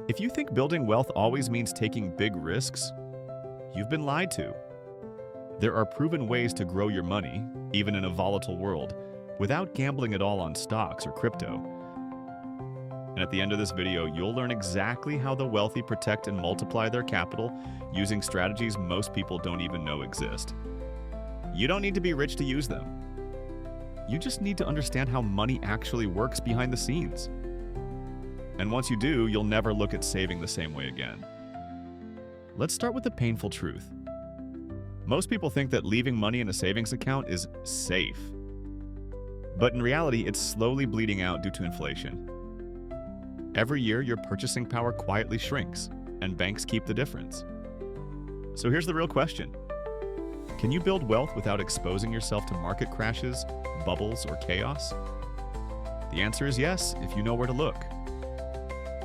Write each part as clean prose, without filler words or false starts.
If you think building wealth always means taking big risks, you've been lied to. There are proven ways to grow your money, even in a volatile world, without gambling it all on stocks or crypto. And at the end of this video, you'll learn exactly how the wealthy protect and multiply their capital using strategies most people don't even know exist. You don't need to be rich to use them. You just need to understand how money actually works behind the scenes. And once you do, you'll never look at saving the same way again. Let's start with the painful truth. Most people think that leaving money in a savings account is safe. But in reality, it's slowly bleeding out due to inflation. Every year, your purchasing power quietly shrinks, and banks keep the difference. So here's the real question. Can you build wealth without exposing yourself to market crashes, bubbles, or chaos? The answer is yes, if you know where to look.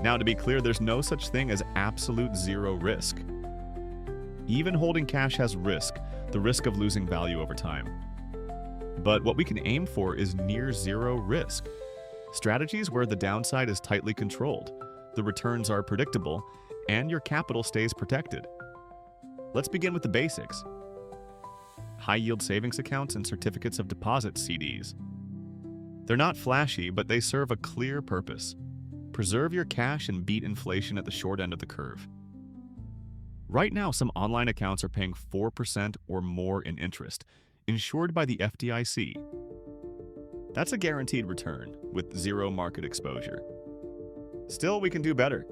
Now, to be clear, there's no such thing as absolute zero risk. Even holding cash has risk, the risk of losing value over time. But what we can aim for is near zero risk. Strategies where the downside is tightly controlled, the returns are predictable, and your capital stays protected. Let's begin with the basics. High-yield savings accounts and certificates of deposit (CDs). They're not flashy, but they serve a clear purpose. Preserve your cash and beat inflation at the short end of the curve. Right now, some online accounts are paying 4% or more in interest, insured by the FDIC. That's a guaranteed return, with zero market exposure. Still, we can do better.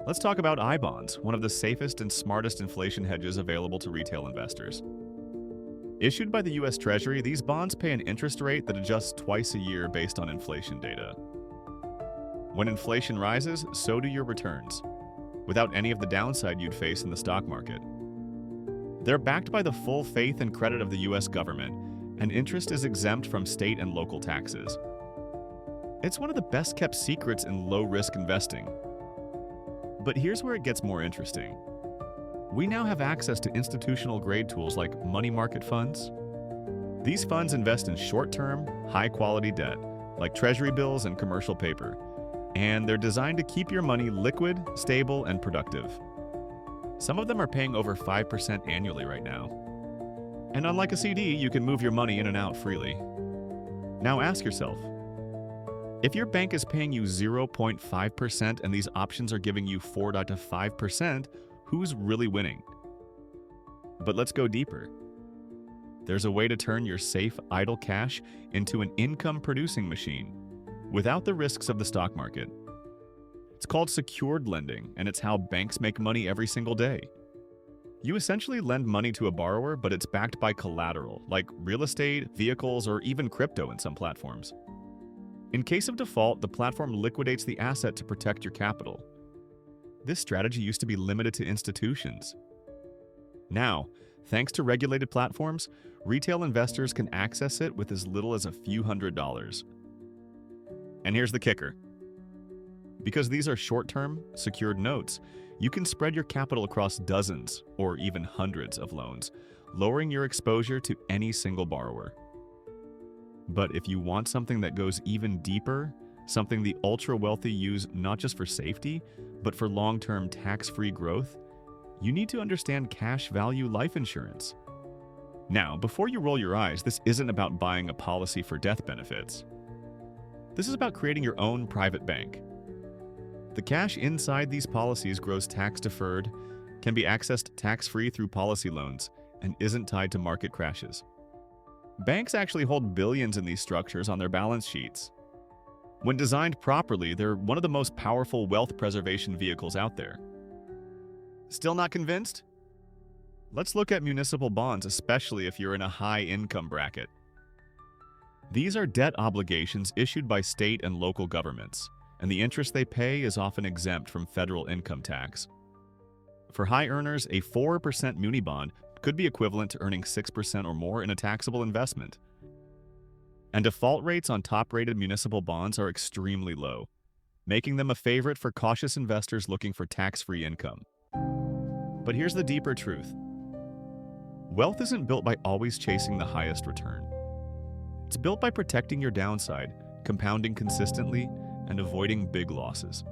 Let's talk about I-bonds, one of the safest and smartest inflation hedges available to retail investors. Issued by the U.S. Treasury, these bonds pay an interest rate that adjusts twice a year based on inflation data. When inflation rises, so do your returns, without any of the downside you'd face in the stock market. They're backed by the full faith and credit of the U.S. government, and interest is exempt from state and local taxes. It's one of the best-kept secrets in low-risk investing. But here's where it gets more interesting. We now have access to institutional-grade tools like money market funds. These funds invest in short-term, high-quality debt, like Treasury bills and commercial paper, and they're designed to keep your money liquid, stable, and productive. Some of them are paying over 5% annually right now. And unlike a CD, you can move your money in and out freely. Now ask yourself, if your bank is paying you 0.5% and these options are giving you 4 to 5%, who's really winning? But let's go deeper. There's a way to turn your safe, idle cash into an income-producing machine without the risks of the stock market. It's called secured lending, and it's how banks make money every single day. You essentially lend money to a borrower, but it's backed by collateral, like real estate, vehicles, or even crypto in some platforms. In case of default, the platform liquidates the asset to protect your capital. This strategy used to be limited to institutions. Now, thanks to regulated platforms, retail investors can access it with as little as a few $100s. And here's the kicker. Because these are short-term, secured notes, you can spread your capital across dozens or even hundreds of loans, lowering your exposure to any single borrower. But if you want something that goes even deeper, something the ultra-wealthy use not just for safety, but for long-term tax-free growth, you need to understand cash value life insurance. Now, before you roll your eyes, this isn't about buying a policy for death benefits. This is about creating your own private bank. The cash inside these policies grows tax-deferred, can be accessed tax-free through policy loans, and isn't tied to market crashes. Banks actually hold billions in these structures on their balance sheets. When designed properly, they're one of the most powerful wealth preservation vehicles out there. Still not convinced? Let's look at municipal bonds, especially if you're in a high-income bracket. These are debt obligations issued by state and local governments, and the interest they pay is often exempt from federal income tax. For high earners, a 4% muni bond could be equivalent to earning 6% or more in a taxable investment. And default rates on top-rated municipal bonds are extremely low, making them a favorite for cautious investors looking for tax-free income. But here's the deeper truth. Wealth isn't built by always chasing the highest return. It's built by protecting your downside, compounding consistently, and avoiding big losses.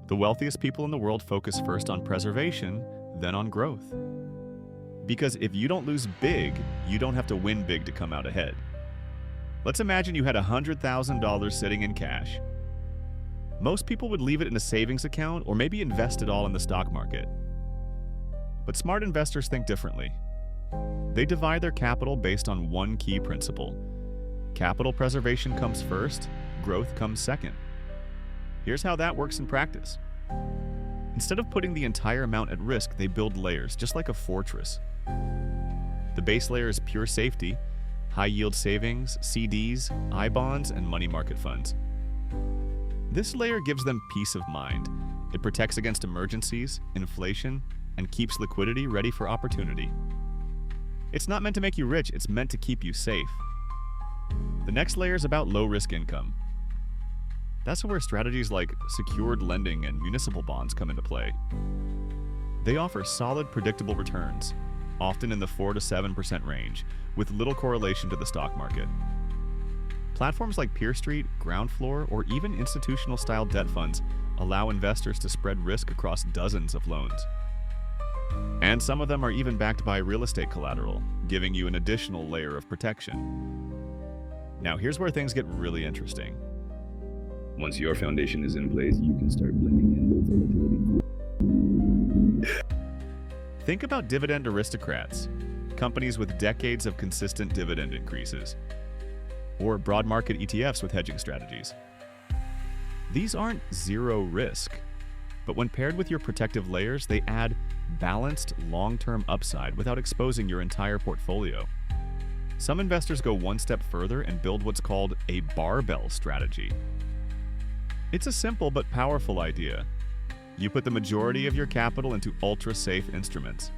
The wealthiest people in the world focus first on preservation, then on growth. Because if you don't lose big, you don't have to win big to come out ahead. Let's imagine you had $100,000 sitting in cash. Most people would leave it in a savings account or maybe invest it all in the stock market. But smart investors think differently. They divide their capital based on one key principle. Capital preservation comes first, growth comes second. Here's how that works in practice. Instead of putting the entire amount at risk, they build layers, just like a fortress. The base layer is pure safety, high-yield savings, CDs, I-bonds, and money market funds. This layer gives them peace of mind. It protects against emergencies, inflation, and keeps liquidity ready for opportunity. It's not meant to make you rich, it's meant to keep you safe. The next layer is about low-risk income. That's where strategies like secured lending and municipal bonds come into play. They offer solid, predictable returns, often in the 4 to 7% range, with little correlation to the stock market. Platforms like Peer Street, Ground Floor, or even institutional-style debt funds allow investors to spread risk across dozens of loans. And some of them are even backed by real estate collateral, giving you an additional layer of protection. Now, here's where things get really interesting. Once your foundation is in place, you can start blending in low volatility. Think about dividend aristocrats, companies with decades of consistent dividend increases, or broad market ETFs with hedging strategies. These aren't zero risk, but when paired with your protective layers, they add balanced, long-term upside without exposing your entire portfolio. Some investors go one step further and build what's called a barbell strategy. It's a simple but powerful idea. You put the majority of your capital into ultra-safe instruments,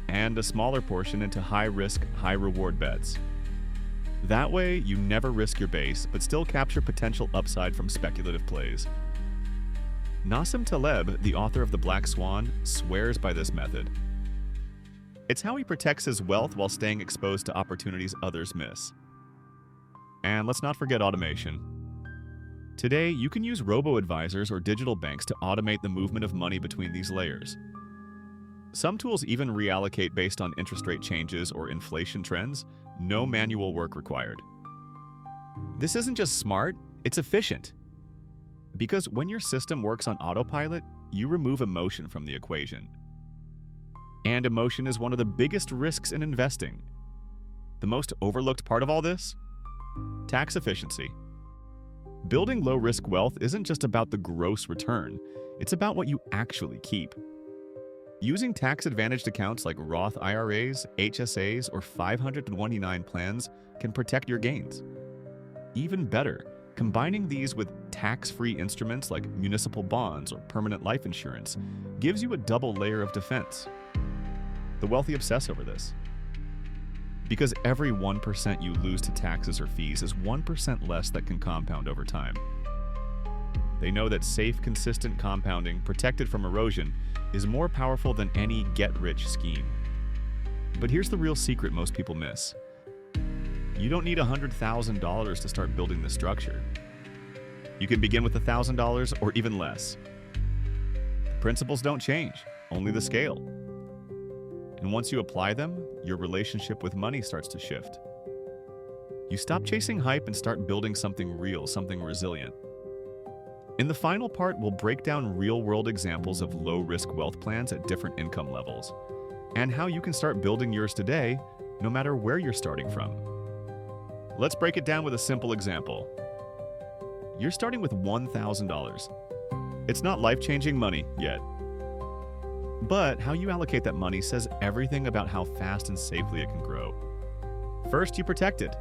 and a smaller portion into high-risk, high-reward bets. That way, you never risk your base, but still capture potential upside from speculative plays. Nassim Taleb, the author of The Black Swan, swears by this method. It's how he protects his wealth while staying exposed to opportunities others miss. And let's not forget automation. Today, you can use robo-advisors or digital banks to automate the movement of money between these layers. Some tools even reallocate based on interest rate changes or inflation trends, no manual work required. This isn't just smart, it's efficient. Because when your system works on autopilot, you remove emotion from the equation. And emotion is one of the biggest risks in investing. The most overlooked part of all this? Tax efficiency. Building low-risk wealth isn't just about the gross return, it's about what you actually keep. Using tax-advantaged accounts like Roth IRAs, HSAs, or 529 plans can protect your gains. Even better, combining these with tax-free instruments like municipal bonds or permanent life insurance gives you a double layer of defense. The wealthy obsess over this. Because every 1% you lose to taxes or fees is 1% less that can compound over time. They know that safe, consistent compounding, protected from erosion, is more powerful than any get-rich scheme. But here's the real secret most people miss. You don't need $100,000 to start building the structure. You can begin with $1,000 or even less. The principles don't change, only the scale. And once you apply them, your relationship with money starts to shift. You stop chasing hype and start building something real, something resilient. In the final part, we'll break down real-world examples of low-risk wealth plans at different income levels, and how you can start building yours today, no matter where you're starting from. Let's break it down with a simple example. You're starting with $1,000. It's not life-changing money yet. But how you allocate that money says everything about how fast and safely it can grow. First, you protect it.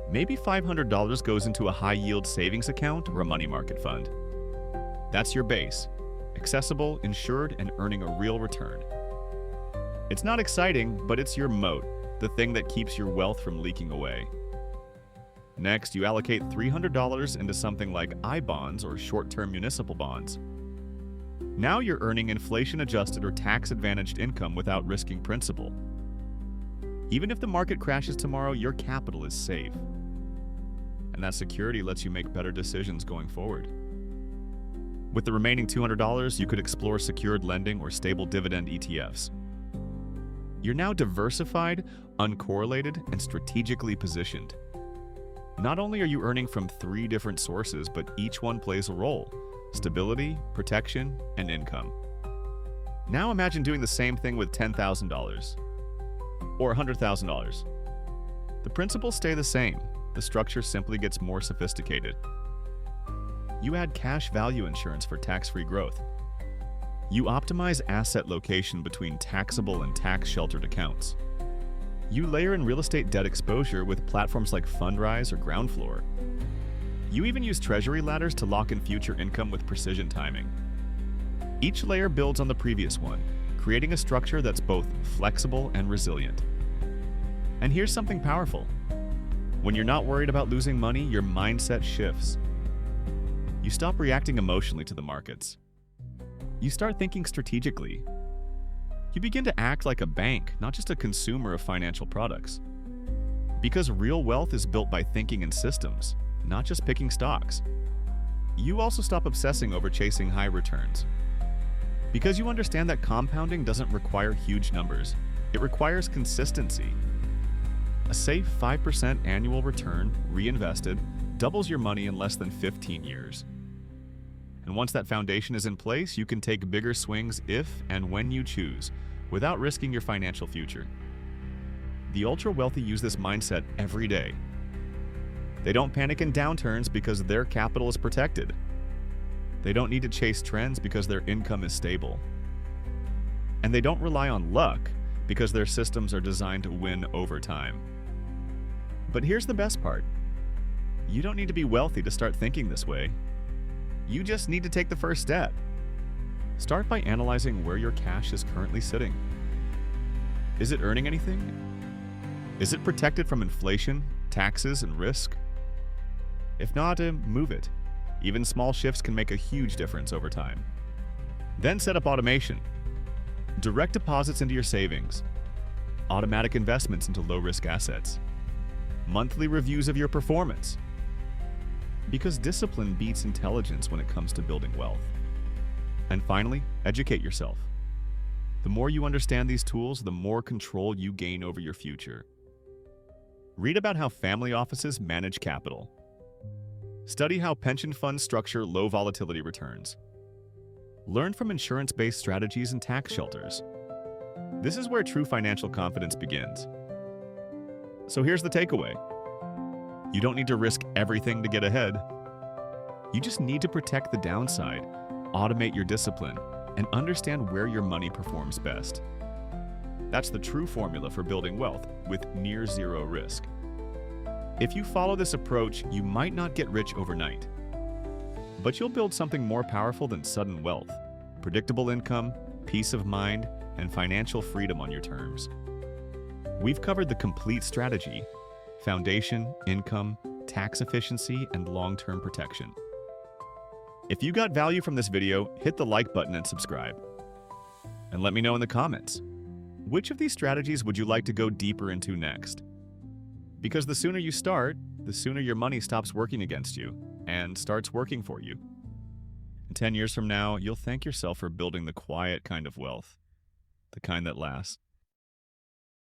Maybe $500 goes into a high-yield savings account or a money market fund. That's your base, accessible, insured, and earning a real return. It's not exciting, but it's your moat, the thing that keeps your wealth from leaking away. Next, you allocate $300 into something like I-bonds or short-term municipal bonds. Now you're earning inflation-adjusted or tax-advantaged income without risking principal. Even if the market crashes tomorrow, your capital is safe. And that security lets you make better decisions going forward. With the remaining $200, you could explore secured lending or stable dividend ETFs. You're now diversified, uncorrelated, and strategically positioned. Not only are you earning from 3 different sources, but each one plays a role: stability, protection, and income. Now imagine doing the same thing with $10,000 or $100,000. The principles stay the same. The structure simply gets more sophisticated. You add cash value insurance for tax-free growth. You optimize asset location between taxable and tax-sheltered accounts. You layer in real estate debt exposure with platforms like Fundrise or Ground Floor. You even use Treasury ladders to lock in future income with precision timing. Each layer builds on the previous one, creating a structure that's both flexible and resilient. And here's something powerful. When you're not worried about losing money, your mindset shifts. You stop reacting emotionally to the markets. You start thinking strategically. You begin to act like a bank, not just a consumer of financial products. Because real wealth is built by thinking in systems, not just picking stocks. You also stop obsessing over chasing high returns. Because you understand that compounding doesn't require huge numbers, it requires consistency. A safe 5% annual return, reinvested, doubles your money in less than 15 years. And once that foundation is in place, you can take bigger swings if and when you choose, without risking your financial future. The ultra-wealthy use this mindset every day. They don't panic in downturns because their capital is protected. They don't need to chase trends because their income is stable. And they don't rely on luck because their systems are designed to win over time. But here's the best part. You don't need to be wealthy to start thinking this way. You just need to take the first step. Start by analyzing where your cash is currently sitting. Is it earning anything? Is it protected from inflation, taxes, and risk? If not, move it. Even small shifts can make a huge difference over time. Then set up automation. Direct deposits into your savings. Automatic investments into low-risk assets. Monthly reviews of your performance. Because discipline beats intelligence when it comes to building wealth. And finally, educate yourself. The more you understand these tools, the more control you gain over your future. Read about how family offices manage capital. Study how pension funds structure low volatility returns. Learn from insurance-based strategies and tax shelters. This is where true financial confidence begins. So here's the takeaway. You don't need to risk everything to get ahead. You just need to protect the downside, automate your discipline, and understand where your money performs best. That's the true formula for building wealth with near zero risk. If you follow this approach, you might not get rich overnight, but you'll build something more powerful than sudden wealth: predictable income, peace of mind, and financial freedom on your terms. We've covered the complete strategy: foundation, income, tax efficiency, and long-term protection. If you got value from this video, hit the like button and subscribe. And let me know in the comments, which of these strategies would you like to go deeper into next? Because the sooner you start, the sooner your money stops working against you and starts working for you. And 10 years from now, you'll thank yourself for building the quiet kind of wealth, the kind that lasts.